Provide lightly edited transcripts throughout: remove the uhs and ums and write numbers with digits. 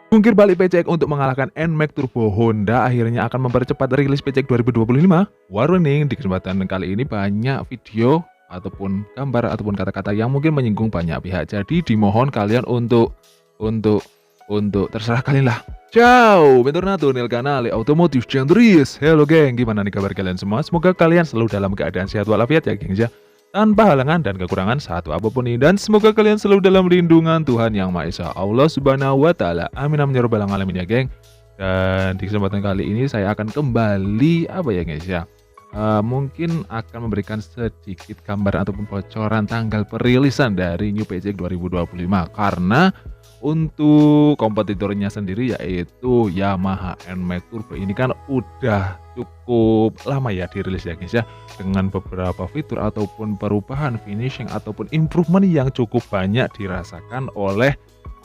Jungkir balik PCX untuk mengalahkan NMAX Turbo, Honda akhirnya akan mempercepat rilis PCX 2025. Warning, di kesempatan kali ini banyak video ataupun gambar ataupun kata-kata yang mungkin menyinggung banyak pihak. Jadi dimohon kalian untuk terserah kalian lah. Ciao, bentornato nel canale Automotive Chandris. Hello geng, gimana nih kabar kalian semua? Semoga kalian selalu dalam keadaan sehat walafiat ya gengs ya. Tanpa halangan dan kekurangan satu apapun ini, dan semoga kalian selalu dalam lindungan Tuhan Yang Maha Esa, Allah Subhanahu wa Ta'ala. Amin amin ya rabbal alamin ya geng. Dan di kesempatan kali ini saya akan kembali apa ya guys ya, mungkin akan memberikan sedikit gambar ataupun bocoran tanggal perilisan dari New PCX 2025, karena untuk kompetitornya sendiri yaitu Yamaha NMAX Turbo ini kan udah cukup lama ya dirilis ya guys ya, dengan beberapa fitur ataupun perubahan finishing ataupun improvement yang cukup banyak dirasakan oleh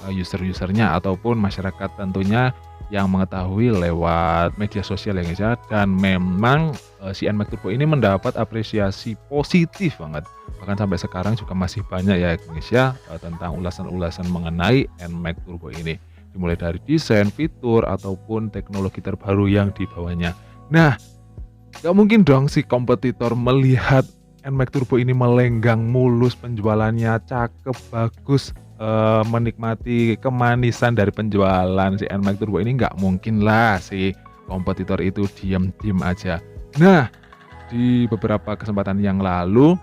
user-usernya ataupun masyarakat tentunya yang mengetahui lewat media sosial ya guys ya. Dan memang si NMAX Turbo ini mendapat apresiasi positif banget, bahkan sampai sekarang juga masih banyak ya guys ya tentang ulasan-ulasan mengenai NMAX Turbo ini, dimulai dari desain, fitur ataupun teknologi terbaru yang dibawanya. Nah, gak mungkin dong si kompetitor melihat NMAX Turbo ini melenggang mulus, penjualannya cakep, bagus, menikmati kemanisan dari penjualan si NMAX Turbo ini. Nggak mungkin lah si kompetitor itu diam-diam aja. Nah, di beberapa kesempatan yang lalu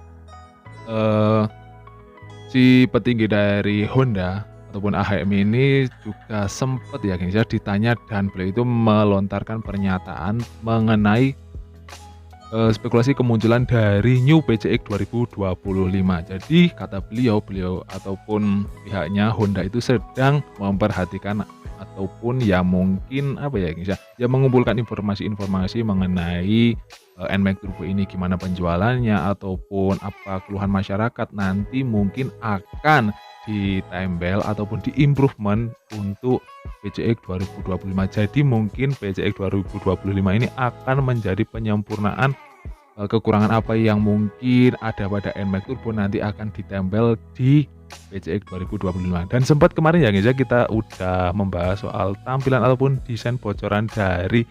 si petinggi dari Honda ataupun AHM ini juga sempat ya guys ya ditanya, dan beliau itu melontarkan pernyataan mengenai spekulasi kemunculan dari New PCX 2025. Jadi kata beliau ataupun pihaknya Honda itu sedang memperhatikan ataupun ya mungkin apa ya guys ya, mengumpulkan informasi-informasi mengenai NMAX Turbo ini, gimana penjualannya ataupun apa keluhan masyarakat, nanti mungkin akan ditempel ataupun di-improvement untuk PCX 2025. Jadi mungkin PCX 2025 ini akan menjadi penyempurnaan kekurangan apa yang mungkin ada pada NMAX Turbo, nanti akan ditempel di PCX 2025. Dan sempat kemarin ya guys ya, kita udah membahas soal tampilan ataupun desain bocoran dari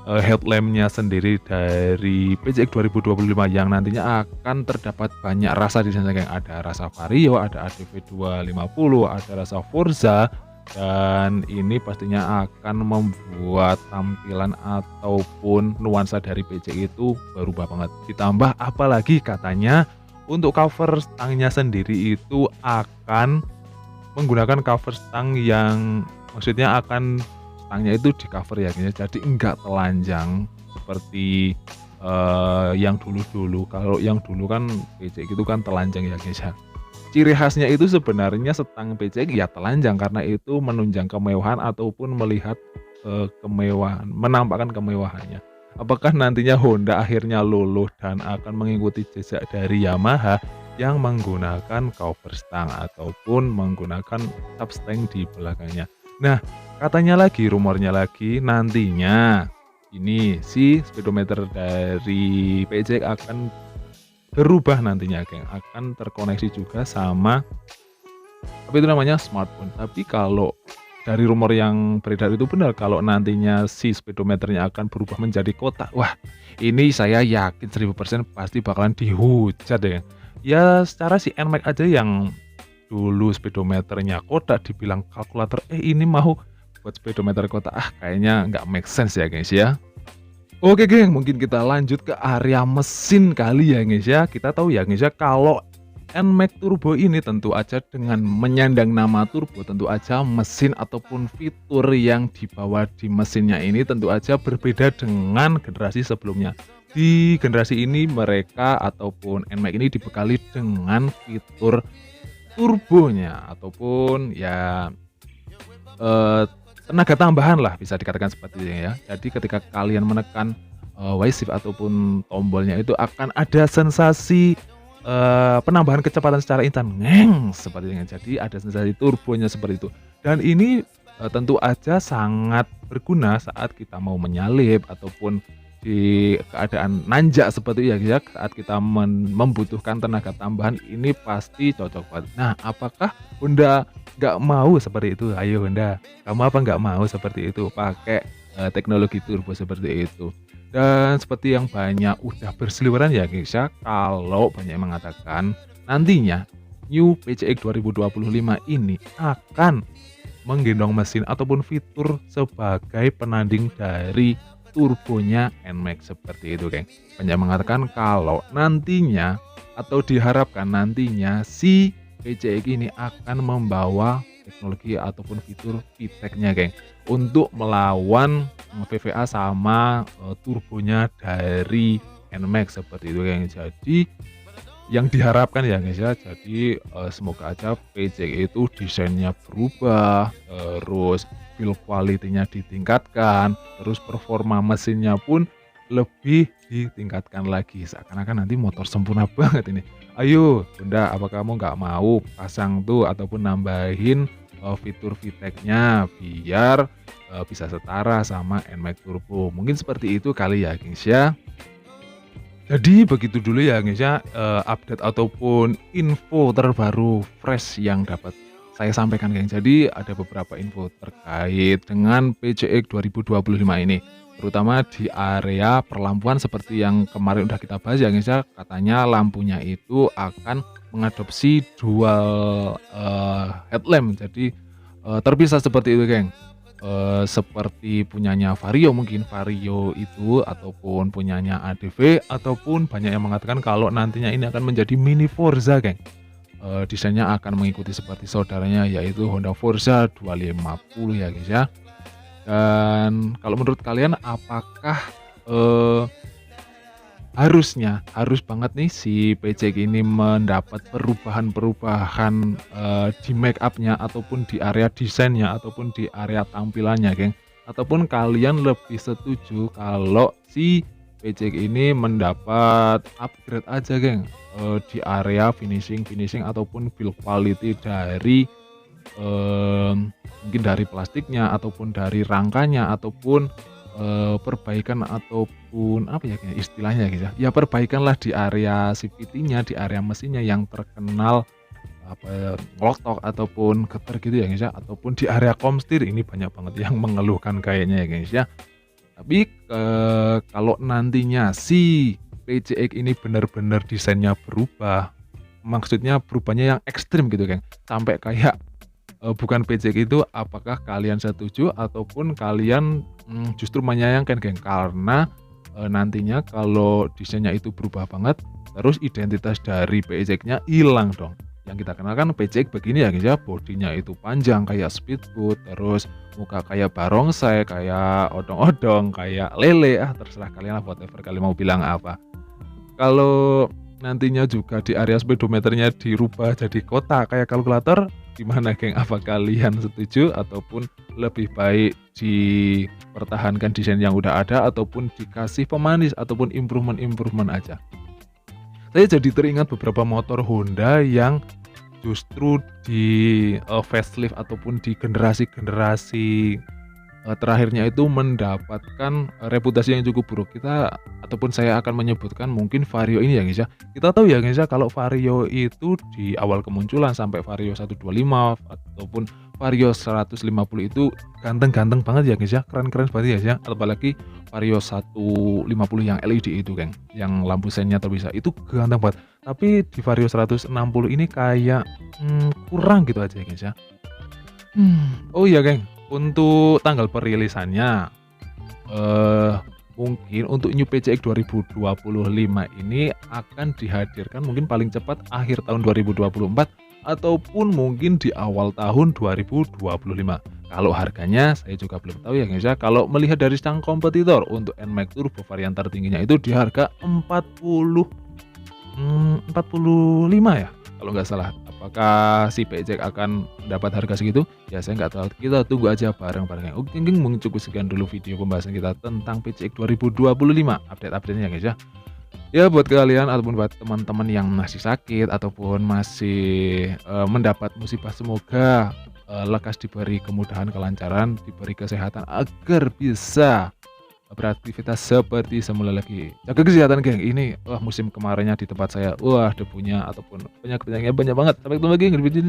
headlampnya sendiri dari PCX 2025 yang nantinya akan terdapat banyak rasa di sana, kayak ada rasa Vario, ada ADV 250, ada rasa Forza, dan ini pastinya akan membuat tampilan ataupun nuansa dari PCX itu berubah banget. Ditambah apalagi katanya untuk cover stangnya sendiri itu akan menggunakan cover stang yang maksudnya akan stangnya itu di cover ya guys, jadi enggak telanjang seperti yang dulu-dulu. Kalau yang dulu kan PCX itu kan telanjang ya guys ya. Ciri khasnya itu sebenarnya stang PCX ya telanjang, karena itu menunjang kemewahan ataupun melihat kemewahan, menampakkan kemewahannya. Apakah nantinya Honda akhirnya luluh dan akan mengikuti jejak dari Yamaha yang menggunakan cover stang ataupun menggunakan substang di belakangnya? Nah, katanya lagi, rumornya lagi, nantinya ini si speedometer dari PCX akan berubah nantinya geng, akan terkoneksi juga sama apa itu namanya smartphone. Tapi kalau dari rumor yang beredar itu benar, kalau nantinya si speedometernya akan berubah menjadi kotak, wah ini saya yakin 1000% pasti bakalan dihujat ya. Ya secara si NMAX aja yang dulu speedometernya kotak dibilang kalkulator, ini mau buat speedometer kotak, kayaknya nggak make sense ya guys ya. Oke geng, mungkin kita lanjut ke area mesin kali ya guys ya. Kita tahu ya guys ya, kalau NMAX Turbo ini tentu aja dengan menyandang nama turbo, tentu aja mesin ataupun fitur yang dibawa di mesinnya ini tentu aja berbeda dengan generasi sebelumnya. Di generasi ini mereka ataupun NMAX ini dibekali dengan fitur turbonya ataupun ya tenaga tambahan lah, bisa dikatakan seperti ini ya. Jadi ketika kalian menekan Y shift ataupun tombolnya itu akan ada sensasi penambahan kecepatan secara instan, ngeng seperti ini. Jadi ada sensasi turbonya seperti itu. Dan ini tentu aja sangat berguna saat kita mau menyalip ataupun di keadaan nanjak seperti itu ya guys ya, saat kita membutuhkan tenaga tambahan ini pasti cocok banget. Nah, apakah Honda nggak mau seperti itu? Ayo Honda, kamu apa nggak mau seperti itu pakai teknologi turbo seperti itu? Dan seperti yang banyak udah berseliweran ya guys ya, kalau banyak yang mengatakan nantinya New PCX 2025 ini akan menggendong mesin ataupun fitur sebagai penanding dari turbonya NMAX seperti itu, geng. Banyak mengatakan kalau nantinya atau diharapkan nantinya si PCX ini akan membawa teknologi ataupun fitur VTEC-nya, geng, untuk melawan VVA sama turbonya dari NMAX seperti itu, geng. Jadi yang diharapkan ya guys ya, jadi semoga aja PCX itu desainnya berubah, terus build quality-nya ditingkatkan, terus performa mesinnya pun lebih ditingkatkan lagi, seakan-akan nanti motor sempurna banget ini. Ayo Bunda, apa kamu nggak mau pasang tuh ataupun nambahin fitur VTEC-nya biar bisa setara sama NMAX Turbo, mungkin seperti itu kali ya guys ya. Jadi begitu dulu ya guys ya, update ataupun info terbaru fresh yang dapat saya sampaikan, geng. Jadi ada beberapa info terkait dengan PCX 2025 ini, terutama di area perlampuan seperti yang kemarin udah kita bahas ya guys ya, katanya lampunya itu akan mengadopsi dual headlamp, jadi terpisah seperti itu, geng. Seperti punyanya Vario, mungkin Vario itu ataupun punyanya ADV, ataupun banyak yang mengatakan kalau nantinya ini akan menjadi mini Forza, geng. Desainnya akan mengikuti seperti saudaranya yaitu Honda Forza 250 ya guys ya. Dan kalau menurut kalian apakah harus banget nih si PCX ini mendapat perubahan-perubahan di make up-nya ataupun di area desainnya ataupun di area tampilannya, geng? Ataupun kalian lebih setuju kalau si PCX ini mendapat upgrade aja, geng, di area finishing ataupun build quality dari mungkin dari plastiknya ataupun dari rangkanya ataupun perbaikan ataupun apa ya istilahnya guys ya, ya perbaikanlah di area CVT-nya, di area mesinnya yang terkenal apa ngelotok ataupun getar gitu ya guys ya, ataupun di area komstir ini banyak banget yang mengeluhkan kayaknya ya guys ya. Tapi kalau nantinya si PCX ini benar-benar desainnya berubah, maksudnya berubahnya yang ekstrim gitu, geng, sampai kayak bukan PCX itu, apakah kalian setuju ataupun kalian justru menyayangkan, geng? Karena nantinya kalau desainnya itu berubah banget, terus identitas dari PCX-nya hilang dong. Yang kita kenal kan PCX begini ya guys ya, bodinya itu panjang kayak speedboat, terus muka kayak barongsai, kayak odong-odong, kayak lele, terserah kalian lah, whatever kalian mau bilang apa. Kalau nantinya juga di area speedometernya dirubah jadi kotak kayak kalkulator, gimana geng? Apa kalian setuju ataupun lebih baik dipertahankan desain yang udah ada ataupun dikasih pemanis ataupun improvement aja? Saya jadi teringat beberapa motor Honda yang justru di facelift ataupun di generasi terakhirnya itu mendapatkan reputasi yang cukup buruk. Kita ataupun saya akan menyebutkan mungkin Vario ini ya guys ya. Kita tahu ya guys ya kalau Vario itu di awal kemunculan sampai Vario 125 ataupun Vario 150 itu ganteng-ganteng banget ya guys ya, keren-keren banget ya guys ya. Apalagi Vario 150 yang LED itu, geng, yang lampu sennya terpisah, itu ganteng banget. Tapi di Vario 160 ini kayak kurang gitu aja guys ya. Oh iya, geng, untuk tanggal perilisannya mungkin untuk New PCX 2025 ini akan dihadirkan mungkin paling cepat akhir tahun 2024 ataupun mungkin di awal tahun 2025. Kalau harganya saya juga belum tahu ya guys ya. Kalau melihat dari sang kompetitor untuk NMAX Turbo varian tertingginya itu di harga 45 ya kalau nggak salah. Apakah si PCX akan mendapat harga segitu? Ya saya nggak tahu. Kita tunggu aja bareng-bareng. Oke, mungkin cukup sekian dulu video pembahasan kita tentang PCX 2025 update-update-nya guys ya. Ya buat kalian ataupun buat teman-teman yang masih sakit ataupun masih mendapat musibah, semoga lekas diberi kemudahan, kelancaran, diberi kesehatan agar bisa beraktivitas seperti semula lagi. Jaga kesehatan, geng. Ini wah musim kemarinnya di tempat saya, wah debunya ataupun penyakit-penyakitnya banyak banget. Sampai ketemu lagi di video